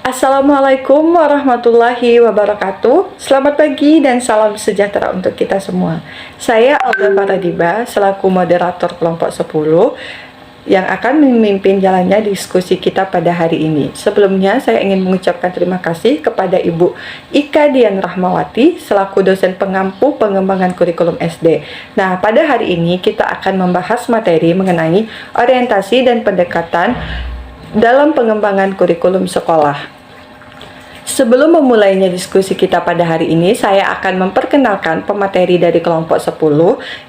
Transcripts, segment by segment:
Assalamualaikum warahmatullahi wabarakatuh. Selamat pagi dan salam sejahtera untuk kita semua. Saya Alda Paradiba selaku moderator kelompok 10 yang akan memimpin jalannya diskusi kita pada hari ini. Sebelumnya saya ingin mengucapkan terima kasih kepada Ibu Ika Dian Rahmawati selaku dosen pengampu pengembangan kurikulum SD. Nah, pada hari ini kita akan membahas materi mengenai orientasi dan pendekatan dalam pengembangan kurikulum sekolah. Sebelum memulainya diskusi kita pada hari ini, saya akan memperkenalkan pemateri dari kelompok 10.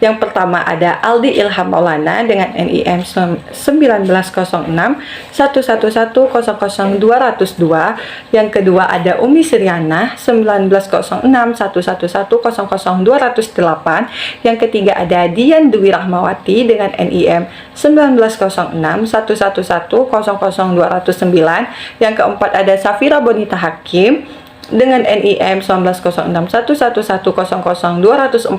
Yang pertama ada Aldi Ilham Maulana dengan NIM 1906 11100202. Yang kedua ada Umi Siriana 1906 11100208. Yang ketiga ada Dian Dwi Rahmawati dengan NIM 1906 11100209. Yang keempat ada Safira Bonita Hakim dengan NIM 1906 11100242.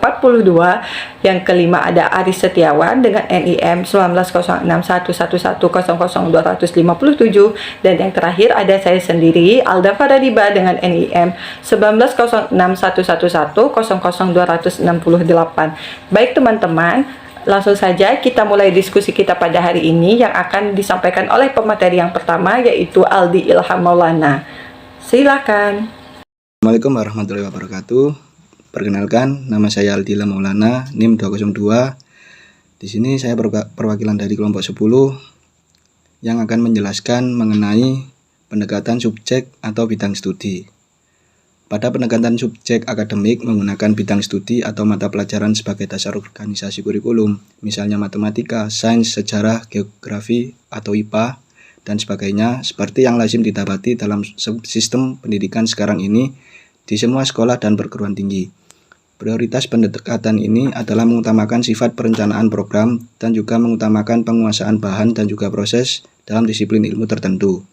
Yang kelima ada Aris Setiawan dengan NIM 1906 11100257. Dan yang terakhir ada saya sendiri Alda Paradiba dengan NIM 1906 11100268. Baik teman-teman, langsung saja kita mulai diskusi kita pada hari ini yang akan disampaikan oleh pemateri yang pertama, yaitu Aldi Ilham Maulana. Silakan. Assalamualaikum warahmatullahi wabarakatuh. Perkenalkan, nama saya Aldi Ilham Maulana, NIM 202. Di sini saya perwakilan dari kelompok 10 yang akan menjelaskan mengenai pendekatan subjek atau bidang studi. Pada pendekatan subjek akademik menggunakan bidang studi atau mata pelajaran sebagai dasar organisasi kurikulum, misalnya matematika, sains, sejarah, geografi, atau IPA, dan sebagainya, seperti yang lazim didapati dalam sistem pendidikan sekarang ini di semua sekolah dan perguruan tinggi. Prioritas pendekatan ini adalah mengutamakan sifat perencanaan program dan juga mengutamakan penguasaan bahan dan juga proses dalam disiplin ilmu tertentu.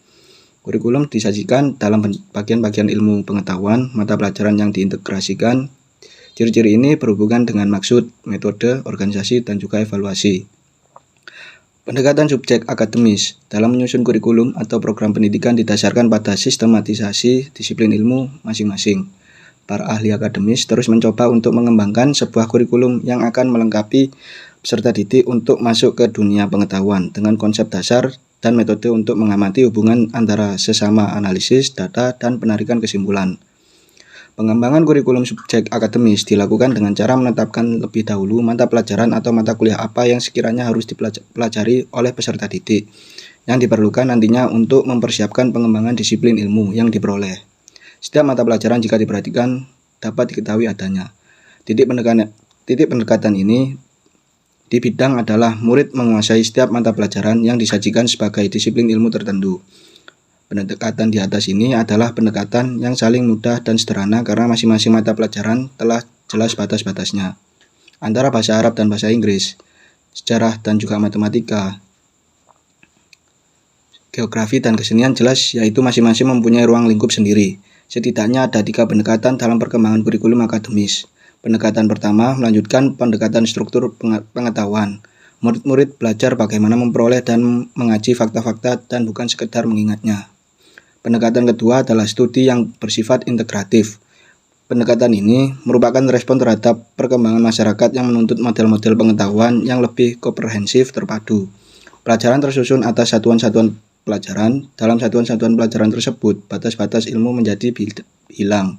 Kurikulum disajikan dalam bagian-bagian ilmu pengetahuan, mata pelajaran yang diintegrasikan. Ciri-ciri ini berhubungan dengan maksud, metode, organisasi, dan juga evaluasi. Pendekatan subjek akademis dalam menyusun kurikulum atau program pendidikan didasarkan pada sistematisasi disiplin ilmu masing-masing. Para ahli akademis terus mencoba untuk mengembangkan sebuah kurikulum yang akan melengkapi peserta didik untuk masuk ke dunia pengetahuan dengan konsep dasar dan metode untuk mengamati hubungan antara sesama analisis, data, dan penarikan kesimpulan. Pengembangan kurikulum subjek akademis dilakukan dengan cara menetapkan lebih dahulu mata pelajaran atau mata kuliah apa yang sekiranya harus dipelajari oleh peserta didik, yang diperlukan nantinya untuk mempersiapkan pengembangan disiplin ilmu yang diperoleh. Setiap mata pelajaran jika diperhatikan dapat diketahui adanya. Titik pendekatan ini di bidang adalah murid menguasai setiap mata pelajaran yang disajikan sebagai disiplin ilmu tertentu. Pendekatan di atas ini adalah pendekatan yang saling mudah dan sederhana karena masing-masing mata pelajaran telah jelas batas-batasnya. Antara bahasa Arab dan bahasa Inggris, sejarah dan juga matematika, geografi dan kesenian jelas yaitu masing-masing mempunyai ruang lingkup sendiri. Setidaknya ada 3 pendekatan dalam perkembangan kurikulum akademis. Pendekatan pertama melanjutkan pendekatan struktur pengetahuan. Murid-murid belajar bagaimana memperoleh dan mengaji fakta-fakta dan bukan sekedar mengingatnya. Pendekatan kedua adalah studi yang bersifat integratif. Pendekatan ini merupakan respon terhadap perkembangan masyarakat yang menuntut model-model pengetahuan yang lebih komprehensif terpadu. Pelajaran tersusun atas satuan-satuan pelajaran. Dalam satuan-satuan pelajaran tersebut, batas-batas ilmu menjadi hilang.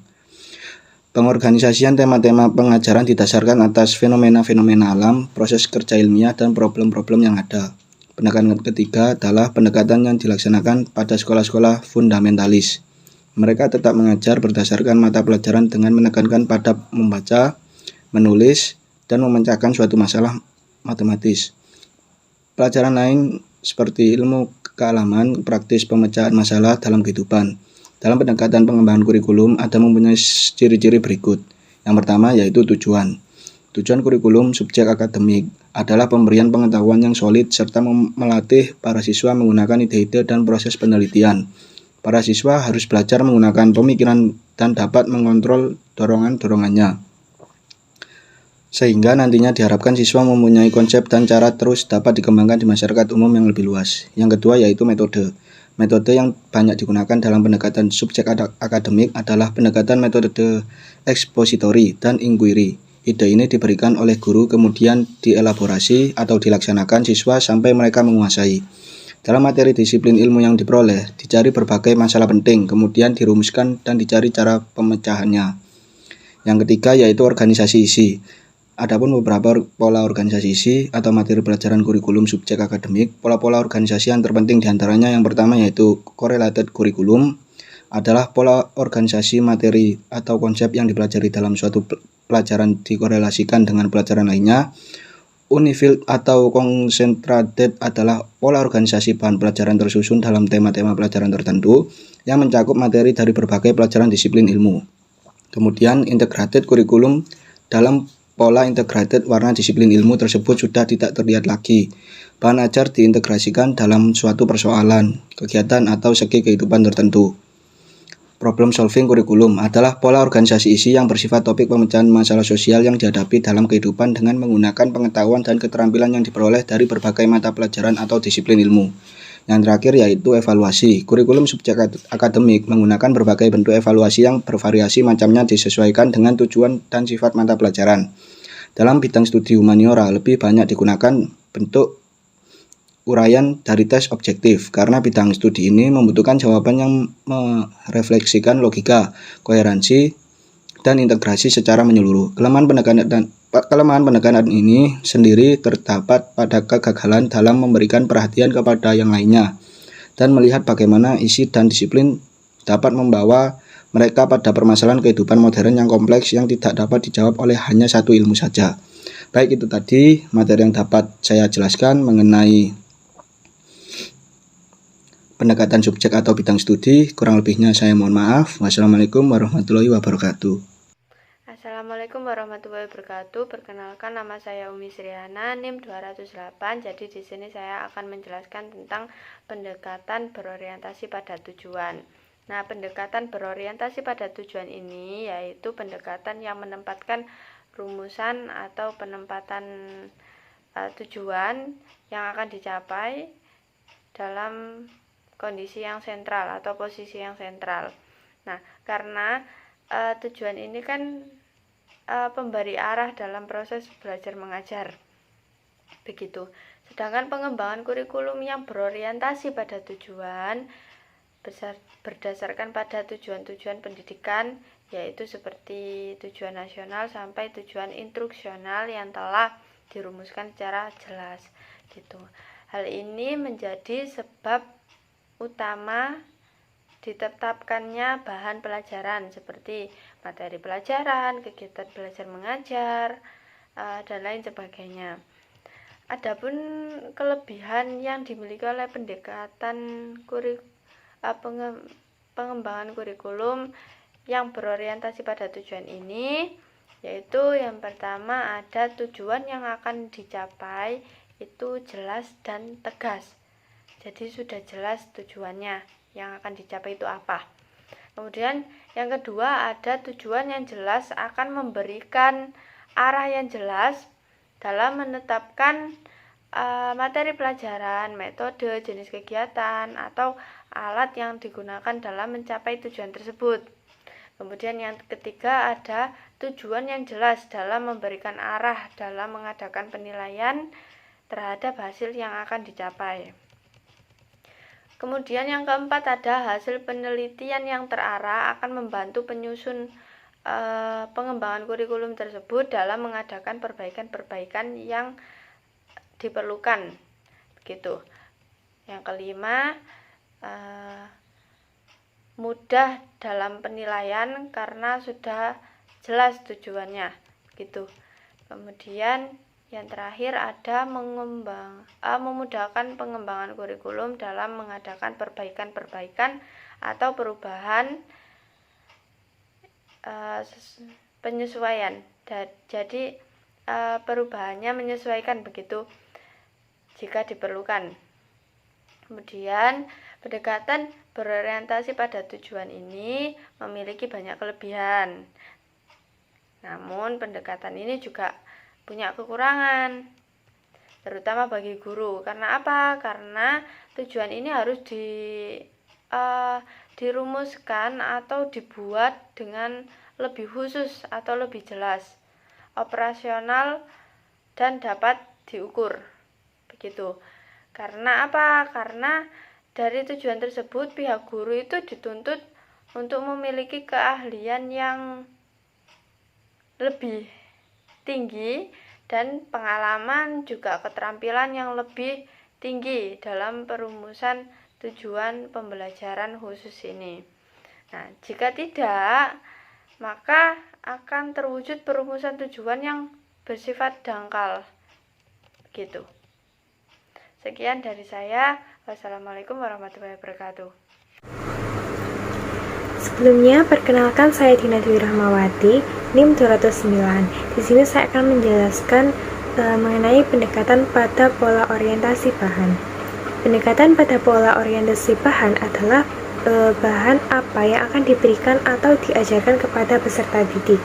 Pengorganisasian tema-tema pengajaran didasarkan atas fenomena-fenomena alam, proses kerja ilmiah, dan problem-problem yang ada. Pendekatan ketiga adalah pendekatan yang dilaksanakan pada sekolah-sekolah fundamentalis. Mereka tetap mengajar berdasarkan mata pelajaran dengan menekankan pada membaca, menulis, dan memecahkan suatu masalah matematis. Pelajaran lain seperti ilmu kealaman, praktis pemecahan masalah dalam kehidupan. Dalam pendekatan pengembangan kurikulum ada mempunyai ciri-ciri berikut. Yang pertama yaitu tujuan. Tujuan kurikulum subjek akademik adalah pemberian pengetahuan yang solid serta melatih para siswa menggunakan ide-ide dan proses penelitian. Para siswa harus belajar menggunakan pemikiran dan dapat mengontrol dorongan-dorongannya. Sehingga nantinya diharapkan siswa mempunyai konsep dan cara terus dapat dikembangkan di masyarakat umum yang lebih luas. Yang kedua yaitu metode. Metode yang banyak digunakan dalam pendekatan subjek akademik adalah pendekatan metode ekspositori dan inquiry. Ide ini diberikan oleh guru kemudian dielaborasi atau dilaksanakan siswa sampai mereka menguasai. Dalam materi disiplin ilmu yang diperoleh, dicari berbagai masalah penting, kemudian dirumuskan dan dicari cara pemecahannya. Yang ketiga yaitu organisasi isi. Adapun beberapa pola organisasi isi atau materi pelajaran kurikulum subjek akademik, pola-pola organisasi yang terpenting diantaranya yang pertama yaitu correlated curriculum, adalah pola organisasi materi atau konsep yang dipelajari dalam suatu pelajaran dikorelasikan dengan pelajaran lainnya. Unifilled atau concentrated adalah pola organisasi bahan pelajaran tersusun dalam tema-tema pelajaran tertentu yang mencakup materi dari berbagai pelajaran disiplin ilmu. Kemudian integrated curriculum, dalam pola integrated warna disiplin ilmu tersebut sudah tidak terlihat lagi. Bahan ajar diintegrasikan dalam suatu persoalan, kegiatan atau segi kehidupan tertentu. Problem solving curriculum adalah pola organisasi isi yang bersifat topik pemecahan masalah sosial yang dihadapi dalam kehidupan dengan menggunakan pengetahuan dan keterampilan yang diperoleh dari berbagai mata pelajaran atau disiplin ilmu. Yang terakhir yaitu evaluasi. Kurikulum subjek akademik menggunakan berbagai bentuk evaluasi yang bervariasi macamnya disesuaikan dengan tujuan dan sifat mata pelajaran. Dalam bidang studi humaniora lebih banyak digunakan bentuk uraian dari tes objektif karena bidang studi ini membutuhkan jawaban yang merefleksikan logika, koherensi, dan integrasi secara menyeluruh. Kelemahan penekanan ini sendiri terdapat pada kegagalan dalam memberikan perhatian kepada yang lainnya dan melihat bagaimana isi dan disiplin dapat membawa mereka pada permasalahan kehidupan modern yang kompleks yang tidak dapat dijawab oleh hanya satu ilmu saja. Baik, itu tadi materi yang dapat saya jelaskan mengenai pendekatan subjek atau bidang studi. Kurang lebihnya saya mohon maaf. Wassalamualaikum warahmatullahi wabarakatuh. Assalamualaikum warahmatullahi wabarakatuh. Perkenalkan, nama saya Umi Sriana, NIM 208. Jadi di sini saya akan menjelaskan tentang pendekatan berorientasi pada tujuan. Nah, pendekatan berorientasi pada tujuan ini yaitu pendekatan yang menempatkan rumusan atau penempatan tujuan yang akan dicapai dalam kondisi yang sentral atau posisi yang sentral. Nah, karena tujuan ini kan pemberi arah dalam proses belajar mengajar, begitu. Sedangkan pengembangan kurikulum yang berorientasi pada tujuan berdasarkan pada tujuan-tujuan pendidikan, yaitu seperti tujuan nasional sampai tujuan instruksional yang telah dirumuskan secara jelas, gitu. Hal ini menjadi sebab utama ditetapkannya bahan pelajaran seperti materi pelajaran, kegiatan belajar mengajar, dan lain sebagainya. Adapun kelebihan yang dimiliki oleh pendekatan pengembangan kurikulum yang berorientasi pada tujuan ini, yaitu yang pertama ada tujuan yang akan dicapai itu jelas dan tegas. Jadi sudah jelas tujuannya yang akan dicapai itu apa. Kemudian yang kedua ada tujuan yang jelas akan memberikan arah yang jelas dalam menetapkan materi pelajaran, metode, jenis kegiatan, atau alat yang digunakan dalam mencapai tujuan tersebut. Kemudian yang ketiga ada tujuan yang jelas dalam memberikan arah dalam mengadakan penilaian terhadap hasil yang akan dicapai. Kemudian yang keempat ada hasil penelitian yang terarah akan membantu penyusun pengembangan kurikulum tersebut dalam mengadakan perbaikan-perbaikan yang diperlukan, gitu. Yang kelima, mudah dalam penilaian karena sudah jelas tujuannya, gitu. Kemudian yang terakhir ada memudahkan pengembangan kurikulum dalam mengadakan perbaikan-perbaikan atau perubahan penyesuaian. Jadi perubahannya menyesuaikan, begitu, jika diperlukan. Kemudian pendekatan berorientasi pada tujuan ini memiliki banyak kelebihan. Namun pendekatan ini juga punya kekurangan, terutama bagi guru. Karena apa? Karena tujuan ini harus dirumuskan atau dibuat dengan lebih khusus atau lebih jelas, operasional dan dapat diukur. Begitu. Karena apa? Karena dari tujuan tersebut pihak guru itu dituntut untuk memiliki keahlian yang lebih tinggi dan pengalaman juga keterampilan yang lebih tinggi dalam perumusan tujuan pembelajaran khusus ini. Nah, jika tidak, maka akan terwujud perumusan tujuan yang bersifat dangkal. Gitu. Sekian dari saya. Wassalamualaikum warahmatullahi wabarakatuh. Sebelumnya, perkenalkan saya Dina Dwi Rahmawati, NIM 209. Di sini saya akan menjelaskan mengenai pendekatan pada pola orientasi bahan. Pendekatan pada pola orientasi bahan adalah bahan apa yang akan diberikan atau diajarkan kepada peserta didik.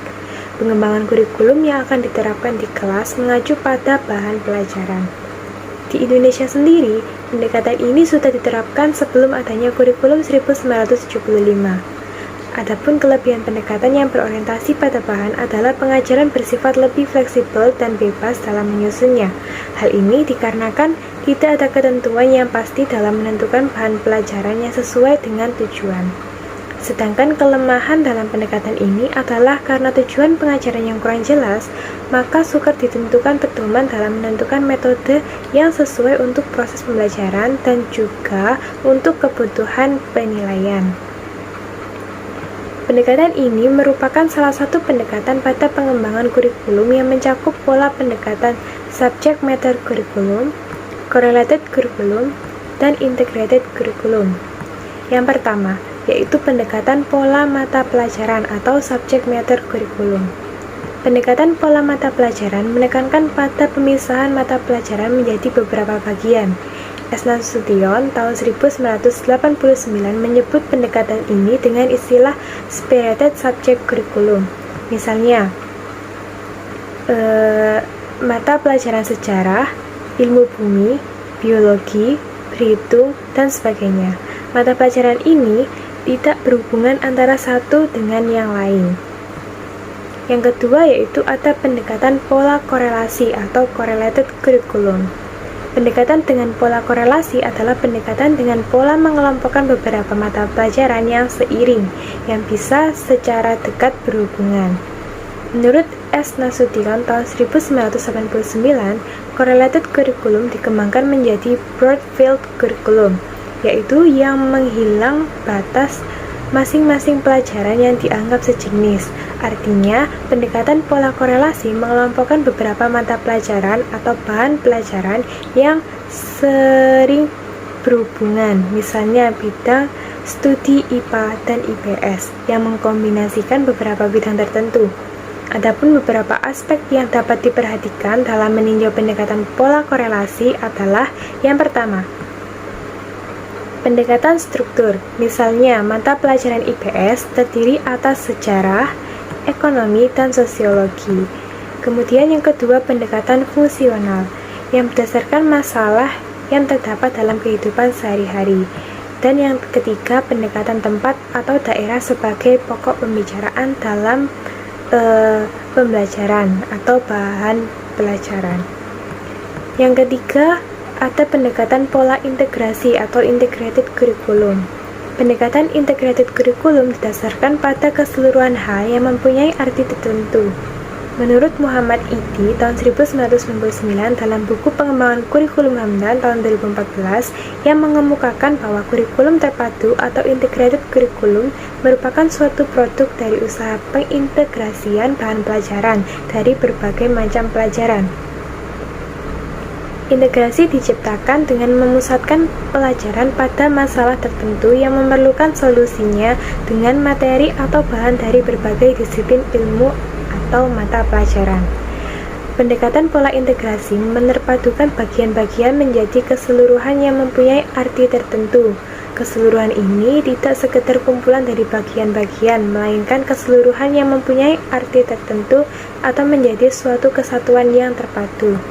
Pengembangan kurikulum yang akan diterapkan di kelas mengacu pada bahan pelajaran. Di Indonesia sendiri, pendekatan ini sudah diterapkan sebelum adanya kurikulum 1975. Adapun kelebihan pendekatan yang berorientasi pada bahan adalah pengajaran bersifat lebih fleksibel dan bebas dalam menyusunnya. Hal ini dikarenakan tidak ada ketentuan yang pasti dalam menentukan bahan pelajaran yang sesuai dengan tujuan. Sedangkan kelemahan dalam pendekatan ini adalah karena tujuan pengajaran yang kurang jelas, maka sukar ditentukan pedoman dalam menentukan metode yang sesuai untuk proses pembelajaran dan juga untuk kebutuhan penilaian. Pendekatan ini merupakan salah satu pendekatan pada pengembangan kurikulum yang mencakup pola pendekatan subject matter curriculum, correlated curriculum, dan integrated curriculum. Yang pertama, yaitu pendekatan pola mata pelajaran atau subject matter curriculum. Pendekatan pola mata pelajaran menekankan pada pemisahan mata pelajaran menjadi beberapa bagian. S. Nasution tahun 1989 menyebut pendekatan ini dengan istilah Separated Subject Curriculum. Misalnya, mata pelajaran sejarah, ilmu bumi, biologi, berhitung, dan sebagainya. Mata pelajaran ini tidak berhubungan antara satu dengan yang lain. Yang kedua yaitu ada pendekatan pola korelasi atau correlated curriculum. Pendekatan dengan pola korelasi adalah pendekatan dengan pola mengelompokkan beberapa mata pelajaran yang seiring, yang bisa secara dekat berhubungan. Menurut S. Nasution tahun 1989, correlated curriculum dikembangkan menjadi broad field curriculum, yaitu yang menghilang batas masing-masing pelajaran yang dianggap sejenis. Artinya, pendekatan pola korelasi mengelompokkan beberapa mata pelajaran atau bahan pelajaran yang sering berhubungan, misalnya bidang studi IPA dan IPS yang mengkombinasikan beberapa bidang tertentu. Adapun beberapa aspek yang dapat diperhatikan dalam meninjau pendekatan pola korelasi adalah yang pertama, pendekatan struktur. Misalnya, mata pelajaran IPS terdiri atas sejarah, ekonomi, dan sosiologi. Kemudian yang kedua, pendekatan fungsional yang berdasarkan masalah yang terdapat dalam kehidupan sehari-hari. Dan yang ketiga, pendekatan tempat atau daerah sebagai pokok pembicaraan dalam pembelajaran atau bahan pelajaran. Yang ketiga, ada pendekatan pola integrasi atau integrated curriculum. Pendekatan integrated curriculum didasarkan pada keseluruhan hal yang mempunyai arti tertentu. Menurut Muhammad Idi tahun 1999 dalam buku Pengembangan Kurikulum Hamdan tahun 2014 yang mengemukakan bahwa kurikulum terpadu atau integrated curriculum merupakan suatu produk dari usaha pengintegrasian bahan pelajaran dari berbagai macam pelajaran. Integrasi diciptakan dengan memusatkan pelajaran pada masalah tertentu yang memerlukan solusinya dengan materi atau bahan dari berbagai disiplin ilmu atau mata pelajaran. Pendekatan pola integrasi menerpadukan bagian-bagian menjadi keseluruhan yang mempunyai arti tertentu. Keseluruhan ini tidak sekedar kumpulan dari bagian-bagian, melainkan keseluruhan yang mempunyai arti tertentu atau menjadi suatu kesatuan yang terpadu.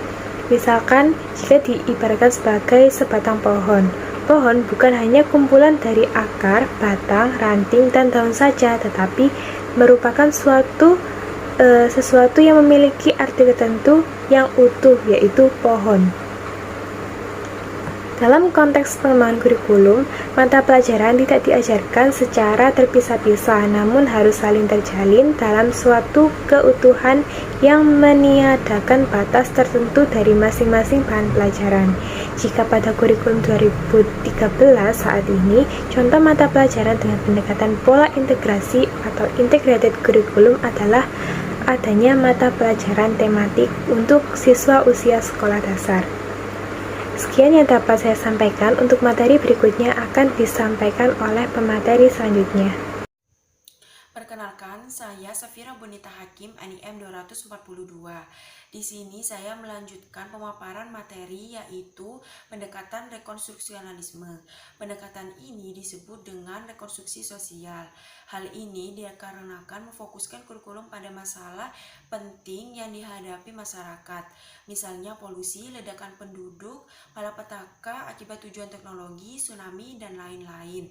Misalkan, jika diibaratkan sebagai sebatang pohon, Pohon bukan hanya kumpulan dari akar, batang, ranting, dan daun saja, tetapi merupakan sesuatu yang memiliki arti tertentu yang utuh, yaitu pohon. Dalam konteks pengembangan kurikulum, mata pelajaran tidak diajarkan secara terpisah-pisah, namun harus saling terjalin dalam suatu keutuhan yang meniadakan batas tertentu dari masing-masing bahan pelajaran. Jika pada kurikulum 2013 saat ini, contoh mata pelajaran dengan pendekatan pola integrasi atau integrated curriculum adalah adanya mata pelajaran tematik untuk siswa usia sekolah dasar. Sekian yang dapat saya sampaikan. Untuk materi berikutnya akan disampaikan oleh pemateri selanjutnya. Perkenalkan, saya Safira Bonita Hakim, NIM 242. Di sini saya melanjutkan pemaparan materi yaitu pendekatan rekonstruksionalisme. Pendekatan ini disebut dengan rekonstruksi sosial. Hal ini dikarenakan memfokuskan kurikulum pada masalah penting yang dihadapi masyarakat. Misalnya polusi, ledakan penduduk, malapetaka akibat tujuan teknologi, tsunami, dan lain-lain.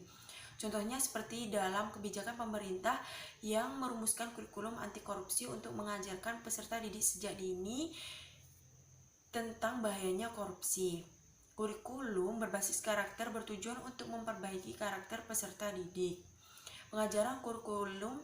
Contohnya seperti dalam kebijakan pemerintah yang merumuskan kurikulum anti korupsi untuk mengajarkan peserta didik sejak dini tentang bahayanya korupsi. Kurikulum berbasis karakter bertujuan untuk memperbaiki karakter peserta didik. Pengajaran kurikulum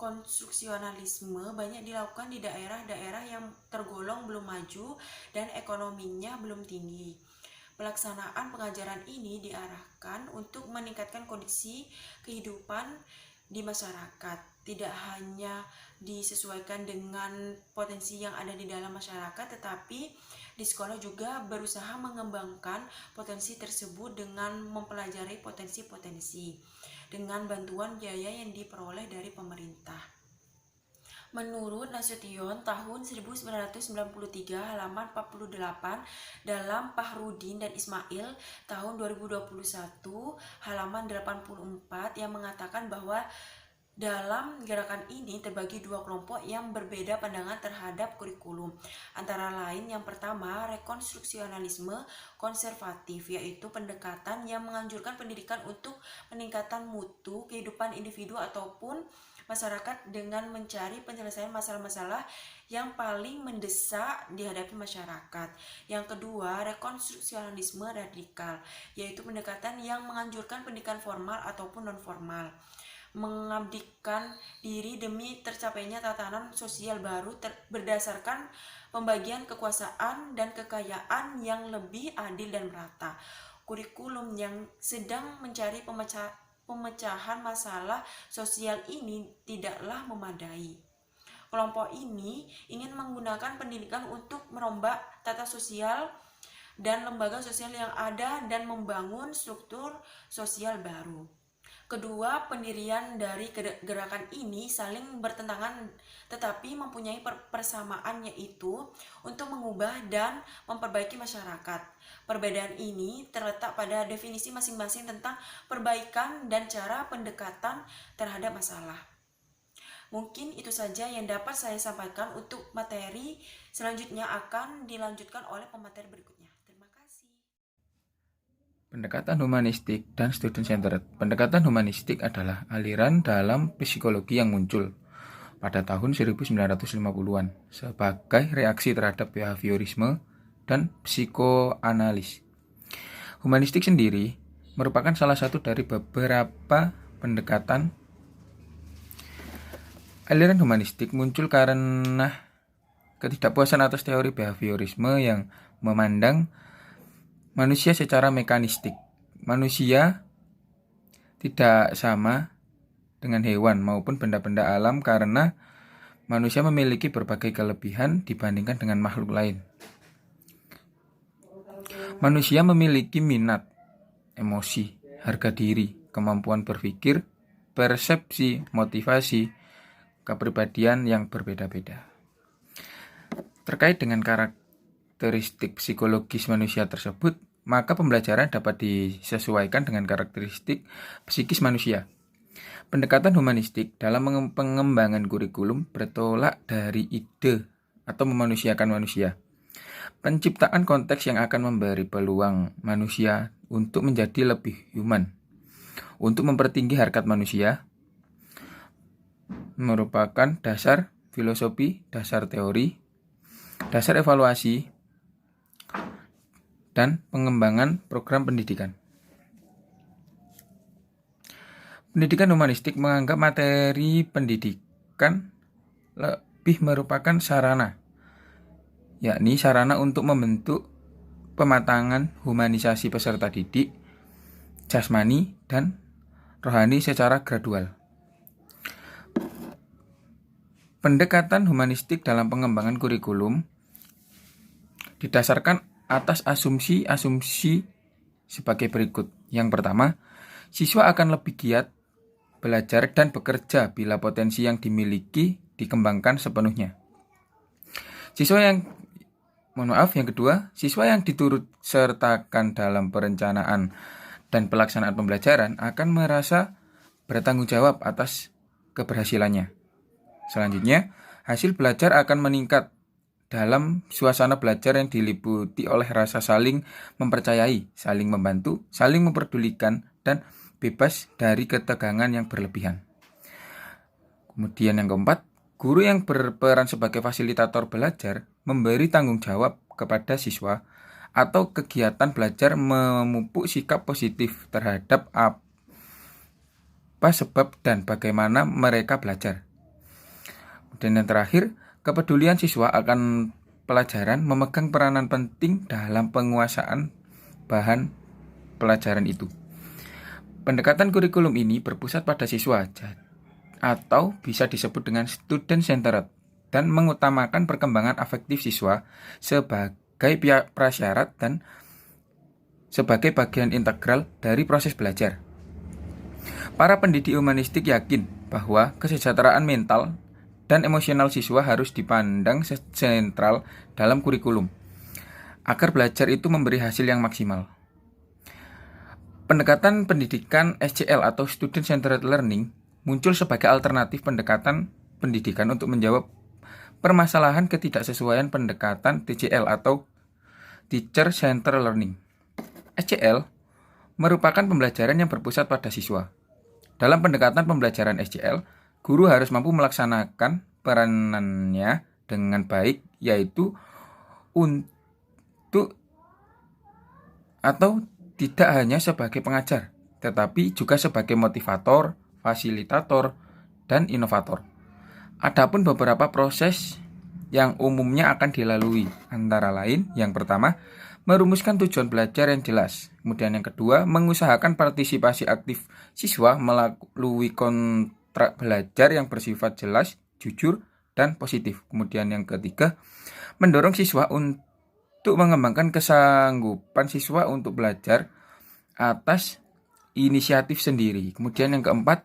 konstruksionalisme banyak dilakukan di daerah-daerah yang tergolong belum maju dan ekonominya belum tinggi. Pelaksanaan pengajaran ini diarahkan untuk meningkatkan kondisi kehidupan di masyarakat, tidak hanya disesuaikan dengan potensi yang ada di dalam masyarakat, tetapi di sekolah juga berusaha mengembangkan potensi tersebut dengan mempelajari potensi-potensi dengan bantuan biaya yang diperoleh dari pemerintah. Menurut Nasution tahun 1993 halaman 48 dalam Fahrudin dan Ismail tahun 2021 halaman 84 yang mengatakan bahwa dalam gerakan ini terbagi dua kelompok yang berbeda pandangan terhadap kurikulum. Antara lain yang pertama, rekonstruksionalisme konservatif, yaitu pendekatan yang menganjurkan pendidikan untuk peningkatan mutu kehidupan individu ataupun masyarakat dengan mencari penyelesaian masalah-masalah yang paling mendesak dihadapi masyarakat. Yang kedua, rekonstruksionalisme radikal, yaitu pendekatan yang menganjurkan pendidikan formal ataupun non-formal, mengabdikan diri demi tercapainya tatanan sosial baru berdasarkan pembagian kekuasaan dan kekayaan yang lebih adil dan merata. Kurikulum yang sedang mencari pemecahan masalah sosial ini tidaklah memadai. Kelompok ini ingin menggunakan pendidikan untuk merombak tata sosial dan lembaga sosial yang ada dan membangun struktur sosial baru. Kedua pendirian dari gerakan ini saling bertentangan tetapi mempunyai persamaan, yaitu untuk mengubah dan memperbaiki masyarakat. Perbedaan ini terletak pada definisi masing-masing tentang perbaikan dan cara pendekatan terhadap masalah. Mungkin itu saja yang dapat saya sampaikan. Untuk materi selanjutnya akan dilanjutkan oleh pemateri berikutnya. Terima kasih. Pendekatan humanistik dan student-centered. Pendekatan humanistik adalah aliran dalam psikologi yang muncul pada tahun 1950-an sebagai reaksi terhadap behaviorisme dan psikoanalis. Humanistik sendiri merupakan salah satu dari beberapa pendekatan. Aliran humanistik muncul karena ketidakpuasan atas teori behaviorisme yang memandang manusia secara mekanistik. Manusia tidak sama dengan hewan maupun benda-benda alam karena manusia memiliki berbagai kelebihan dibandingkan dengan makhluk lain. Manusia memiliki minat, emosi, harga diri, kemampuan berpikir, persepsi, motivasi, kepribadian yang berbeda-beda. Terkait dengan karakteristik psikologis manusia tersebut, maka pembelajaran dapat disesuaikan dengan karakteristik psikis manusia. Pendekatan humanistik dalam pengembangan kurikulum bertolak dari ide atau memanusiakan manusia. Penciptaan konteks yang akan memberi peluang manusia untuk menjadi lebih human, untuk mempertinggi harkat manusia, merupakan dasar filosofi, dasar teori, dasar evaluasi, dan pengembangan program pendidikan. Pendidikan humanistik menganggap materi pendidikan lebih merupakan sarana, yakni sarana untuk membentuk pematangan humanisasi peserta didik, jasmani, dan rohani secara gradual. Pendekatan humanistik dalam pengembangan kurikulum didasarkan atas asumsi-asumsi sebagai berikut. Yang pertama, siswa akan lebih giat belajar dan bekerja bila potensi yang dimiliki dikembangkan sepenuhnya. Yang kedua, siswa yang diturut sertakan dalam perencanaan dan pelaksanaan pembelajaran akan merasa bertanggung jawab atas keberhasilannya. Selanjutnya, hasil belajar akan meningkat dalam suasana belajar yang diliputi oleh rasa saling mempercayai, saling membantu, saling memperdulikan, dan bebas dari ketegangan yang berlebihan. Kemudian yang keempat, guru yang berperan sebagai fasilitator belajar memberi tanggung jawab kepada siswa atau kegiatan belajar memupuk sikap positif terhadap apa sebab dan bagaimana mereka belajar. Dan yang terakhir, kepedulian siswa akan pelajaran memegang peranan penting dalam penguasaan bahan pelajaran itu. Pendekatan kurikulum ini berpusat pada siswa atau bisa disebut dengan student-centered dan mengutamakan perkembangan afektif siswa sebagai prasyarat dan sebagai bagian integral dari proses belajar. Para pendidik humanistik yakin bahwa kesejahteraan mental dan emosional siswa harus dipandang sentral dalam kurikulum agar belajar itu memberi hasil yang maksimal. Pendekatan pendidikan SCL atau Student Centered Learning muncul sebagai alternatif pendekatan pendidikan untuk menjawab permasalahan ketidaksesuaian pendekatan TCL atau Teacher Centered Learning. SCL merupakan pembelajaran yang berpusat pada siswa. Dalam pendekatan pembelajaran SCL, guru harus mampu melaksanakan peranannya dengan baik, yaitu untuk atau tidak hanya sebagai pengajar, tetapi juga sebagai motivator, fasilitator, dan inovator. Adapun beberapa proses yang umumnya akan dilalui, antara lain, yang pertama, merumuskan tujuan belajar yang jelas. Kemudian yang kedua, mengusahakan partisipasi aktif siswa melalui kontrak belajar yang bersifat jelas, jujur, dan positif. Kemudian yang ketiga, mendorong siswa untuk mengembangkan kesanggupan siswa untuk belajar atas inisiatif sendiri. Kemudian yang keempat,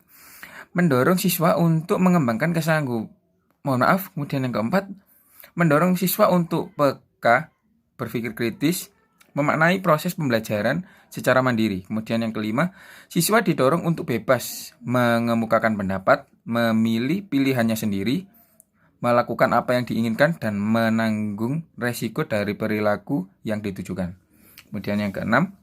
mendorong siswa untuk mengembangkan Kemudian yang keempat, mendorong siswa untuk peka, berpikir kritis, memaknai proses pembelajaran secara mandiri. Kemudian yang kelima, siswa didorong untuk bebas mengemukakan pendapat, memilih pilihannya sendiri, melakukan apa yang diinginkan, dan menanggung resiko dari perilaku yang ditujukan. Kemudian yang keenam,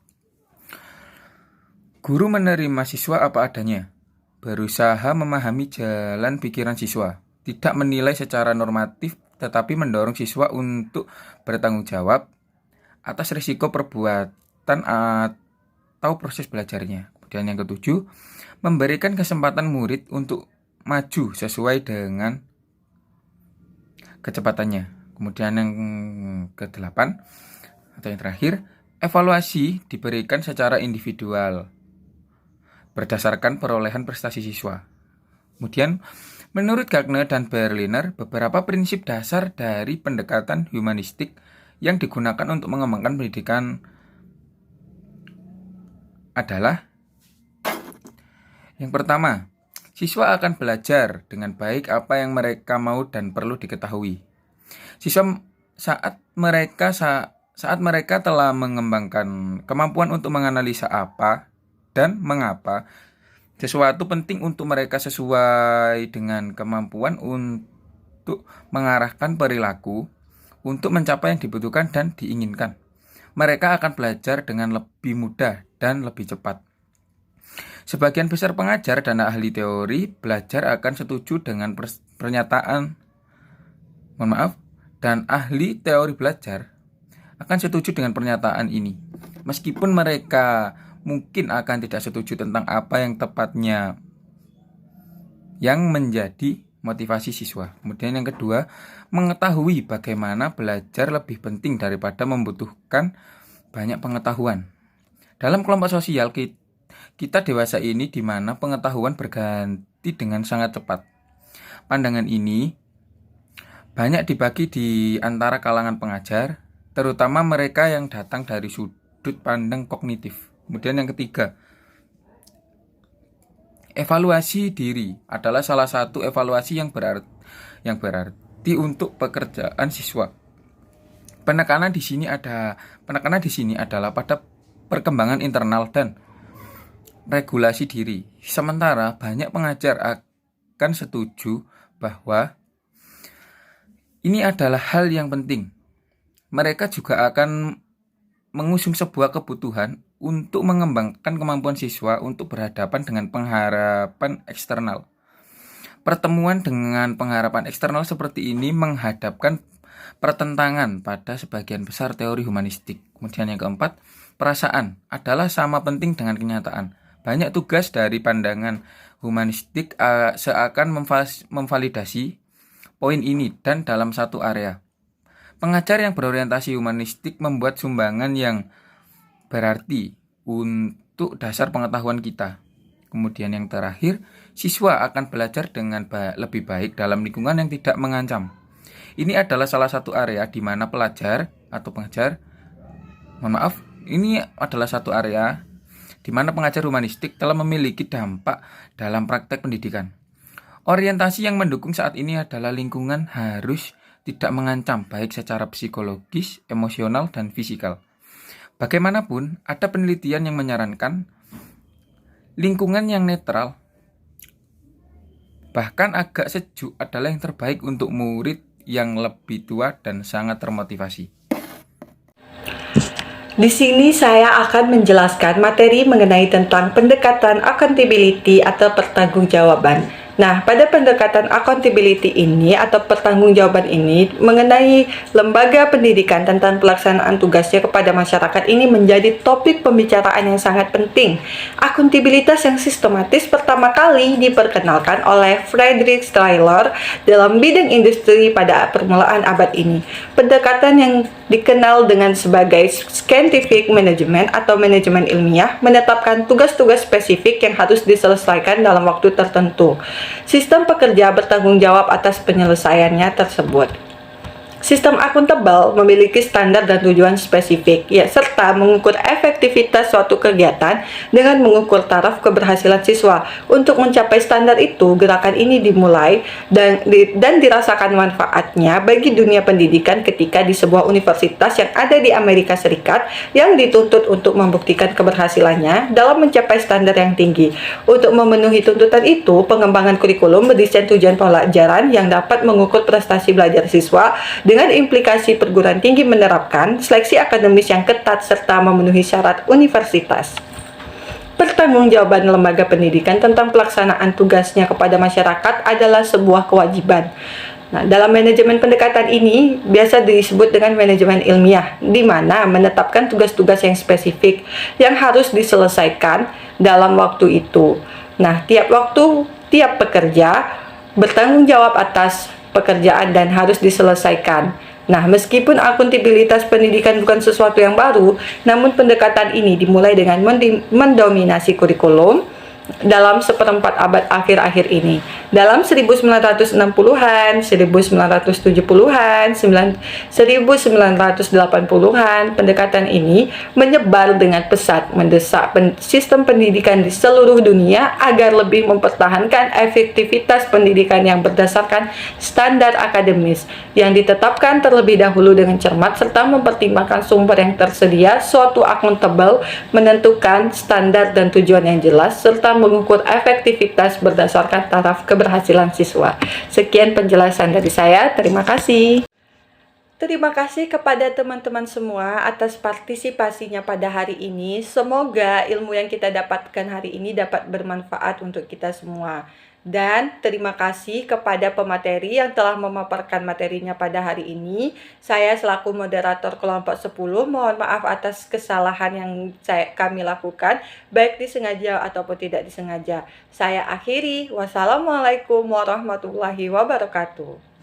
guru menerima siswa apa adanya, berusaha memahami jalan pikiran siswa, tidak menilai secara normatif, tetapi mendorong siswa untuk bertanggung jawab atas risiko perbuatan atau proses belajarnya. Kemudian yang ketujuh, memberikan kesempatan murid untuk maju sesuai dengan kecepatannya. Kemudian yang kedelapan atau yang terakhir, evaluasi diberikan secara individual berdasarkan perolehan prestasi siswa. Kemudian menurut Gagner dan Berliner, beberapa prinsip dasar dari pendekatan humanistik yang digunakan untuk mengembangkan pendidikan adalah yang pertama, siswa akan belajar dengan baik apa yang mereka mau dan perlu diketahui. Siswa saat mereka telah mengembangkan kemampuan untuk menganalisa apa dan mengapa sesuatu penting untuk mereka sesuai dengan kemampuan untuk mengarahkan perilaku, untuk mencapai yang dibutuhkan dan diinginkan. Mereka akan belajar dengan lebih mudah dan lebih cepat. Sebagian besar pengajar dan ahli teori belajar akan setuju dengan pernyataan dan ahli teori belajar akan setuju dengan pernyataan ini. Meskipun mereka mungkin akan tidak setuju tentang apa yang tepatnya yang menjadi motivasi siswa. Kemudian yang kedua, mengetahui bagaimana belajar lebih penting daripada membutuhkan banyak pengetahuan. Dalam kelompok sosial kita dewasa ini di mana pengetahuan berganti dengan sangat cepat. Pandangan ini banyak dibagi di antara kalangan pengajar, terutama mereka yang datang dari sudut pandang kognitif. Kemudian yang ketiga, evaluasi diri adalah salah satu evaluasi yang berarti untuk pekerjaan siswa. Penekanan di sini adalah pada perkembangan internal dan regulasi diri. Sementara banyak pengajar akan setuju bahwa ini adalah hal yang penting. Mereka juga akan mengusung sebuah kebutuhan untuk mengembangkan kemampuan siswa untuk berhadapan dengan pengharapan eksternal. Pertemuan dengan pengharapan eksternal seperti ini menghadapkan pertentangan pada sebagian besar teori humanistik. Kemudian yang keempat, perasaan adalah sama penting dengan kenyataan. Banyak tugas dari pandangan humanistik seakan memvalidasi poin ini dan dalam satu area. Pengajar yang berorientasi humanistik membuat sumbangan yang berarti untuk dasar pengetahuan kita. Kemudian yang terakhir, siswa akan belajar dengan lebih baik dalam lingkungan yang tidak mengancam. Ini adalah salah satu area di mana pengajar humanistik telah memiliki dampak dalam praktek pendidikan. Orientasi yang mendukung saat ini adalah lingkungan harus tidak mengancam baik secara psikologis, emosional, dan fisikal. Bagaimanapun, ada penelitian yang menyarankan lingkungan yang netral, bahkan agak sejuk adalah yang terbaik untuk murid yang lebih tua dan sangat termotivasi. Di sini saya akan menjelaskan materi mengenai tentang pendekatan accountability atau pertanggungjawaban. Nah, pada pendekatan accountability ini atau pertanggungjawaban ini mengenai lembaga pendidikan tentang pelaksanaan tugasnya kepada masyarakat ini menjadi topik pembicaraan yang sangat penting. Akuntabilitas yang sistematis pertama kali diperkenalkan oleh Friedrich Schiller dalam bidang industri pada permulaan abad ini. Pendekatan yang dikenal dengan sebagai scientific management atau manajemen ilmiah menetapkan tugas-tugas spesifik yang harus diselesaikan dalam waktu tertentu. Sistem pekerja bertanggung jawab atas penyelesaiannya tersebut. Sistem akuntabel memiliki standar dan tujuan spesifik, serta mengukur efektivitas suatu kegiatan dengan mengukur taraf keberhasilan siswa. Untuk mencapai standar itu, gerakan ini dimulai dan dirasakan manfaatnya bagi dunia pendidikan ketika di sebuah universitas yang ada di Amerika Serikat yang dituntut untuk membuktikan keberhasilannya dalam mencapai standar yang tinggi. Untuk memenuhi tuntutan itu, pengembangan kurikulum berdesain tujuan pelajaran yang dapat mengukur prestasi belajar siswa dengan implikasi perguruan tinggi menerapkan seleksi akademis yang ketat serta memenuhi syarat universitas. Pertanggungjawaban lembaga pendidikan tentang pelaksanaan tugasnya kepada masyarakat adalah sebuah kewajiban. Nah, dalam manajemen pendekatan ini biasa disebut dengan manajemen ilmiah, di mana menetapkan tugas-tugas yang spesifik yang harus diselesaikan dalam waktu itu. Nah, tiap pekerja bertanggung jawab atas pekerjaan dan harus diselesaikan. Nah, meskipun akuntabilitas pendidikan bukan sesuatu yang baru, namun pendekatan ini dimulai dengan mendominasi kurikulum dalam seperempat abad akhir-akhir ini. Dalam 1960-an, 1970-an, 1980-an, pendekatan ini menyebar dengan pesat, mendesak sistem pendidikan di seluruh dunia agar lebih mempertahankan efektivitas pendidikan yang berdasarkan standar akademis yang ditetapkan terlebih dahulu dengan cermat serta mempertimbangkan sumber yang tersedia. Suatu akuntabel menentukan standar dan tujuan yang jelas serta mengukur efektivitas berdasarkan taraf keberhasilan siswa. Sekian penjelasan dari saya. Terima kasih. Terima kasih kepada teman-teman semua atas partisipasinya pada hari ini. Semoga ilmu yang kita dapatkan hari ini dapat bermanfaat untuk kita semua. Dan terima kasih kepada pemateri yang telah memaparkan materinya pada hari ini. Saya selaku moderator kelompok 10 mohon maaf atas kesalahan yang kami lakukan, baik disengaja ataupun tidak disengaja. Saya akhiri. Wassalamualaikum warahmatullahi wabarakatuh.